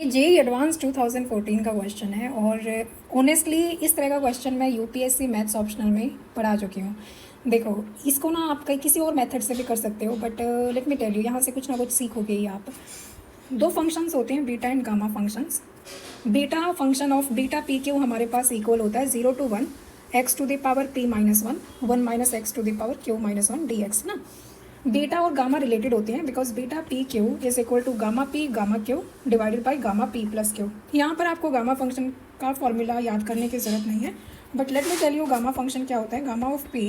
JEE advance 2014 का question है और ऑनेस्टली इस तरह का क्वेश्चन मैं यूपीएससी मैथ्स ऑप्शनल में पढ़ा चुकी हूँ। देखो, इसको ना आप कहीं किसी और मेथड से भी कर सकते हो, but let me tell you, यहाँ से कुछ ना कुछ सीखोगे ही आप। दो फंक्शंस होते हैं, beta and gamma functions. Beta function of beta P Q हमारे पास इक्वल होता है 0 to 1 x to the power p minus 1 minus x to the power q minus 1 dx ना। बीटा और गामा रिलेटेड होते हैं because beta P Q is equal to gamma P gamma Q divided by gamma P plus Q. यहाँ पर आपको gamma function का formula याद करने की ज़रूरत नहीं है, but let me tell you gamma function क्या होता है। Gamma of p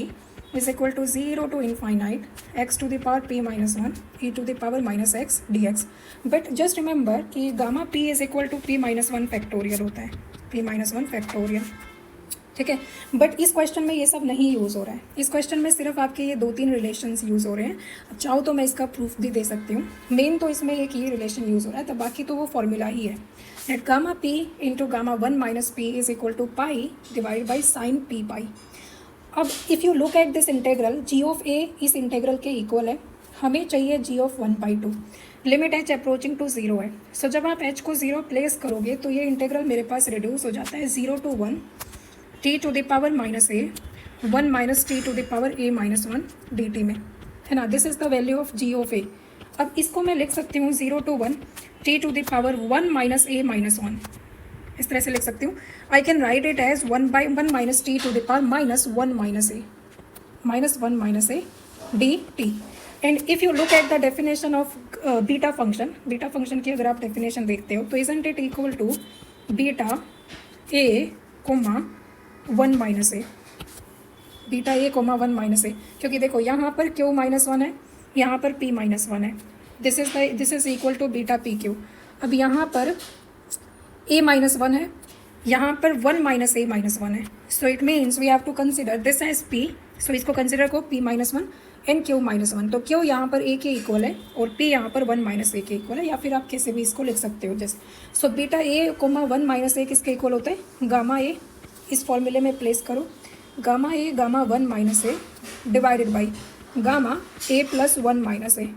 is equal to 0 to infinite x to the power p minus 1 e to the power minus x d x. But just remember कि gamma p is equal to p minus 1 factorial होता है, p minus 1 factorial, ठीक है। But इस question में ये सब नहीं यूज़ हो रहा है। इस क्वेश्चन में सिर्फ आपके ये 2-3 रिलेशंस यूज़ हो रहे हैं। अब चाहो तो मैं इसका प्रूफ भी दे सकती हूँ। मेन तो इसमें एक ही रिलेशन यूज़ हो रहा है, तो बाकी तो वो फॉर्मूला ही है that gamma p into gamma 1 minus p is equal to pi divide by sine p pi. अब if you look at this integral, g of a इस इंटेग्रल के इक्वल है। हमें चाहिए g of 1/2। Limit h approaching to 0 है। सो जब आप H को 0 प्लेस करोगे तो ये इंटेग्रल मेरे पास रिड्यूस हो जाता है 0 to 1 t to the power minus a 1 minus t to the power a minus 1 d t में, है ना। This is the value of g of a. अब इसको मैं लिख सकती हूँ 0 to 1 t to the power 1 minus a minus 1, इस तरह से लिख सकती हूँ। I can write it as 1/1 minus t to the power minus 1 minus a d t. And if you look at the definition of beta function की अगर आप definition देखते हो तो isn't it equal to beta a comma 1 minus a, beta a comma 1 minus a. क्योंकि देखो यहाँ पर q माइनस 1 है, यहाँ पर p माइनस 1 है। This is equal to beta P Q. अब यहाँ पर a माइनस 1 है, यहाँ पर 1 माइनस ए माइनस 1 है। So it means we have to consider this as p। So इसको कंसिडर को p minus 1 and q minus 1। तो q यहाँ पर a के इक्वल है और p यहाँ पर 1 माइनस ए के इक्वल है, या फिर आप कैसे भी इसको लिख सकते हो जैसे। So beta a comma 1 minus a किसके इक्वल होता है, गामा ए। इस फॉर्मूले में प्लेस करो gamma a gamma 1 minus a divided by gamma a plus 1 minus a.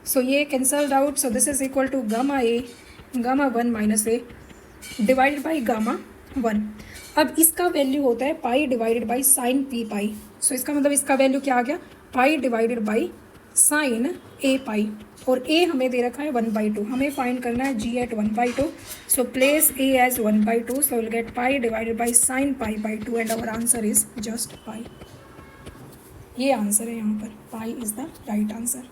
So ये cancelled out. So this is equal to gamma a gamma 1 minus a divided by gamma 1। अब इसका value होता है pi divided by sine p pi. So इसका मतलब इसका value क्या आ गया, pi divided by sine a pi. और a हमें दे रखा है 1/2, हमें फाइंड करना है g at 1/2। So place a as 1/2, so will get pi divided by sine pi by 2 and our answer is just pi. ये आंसर है, यहाँ पर pi is the right answer.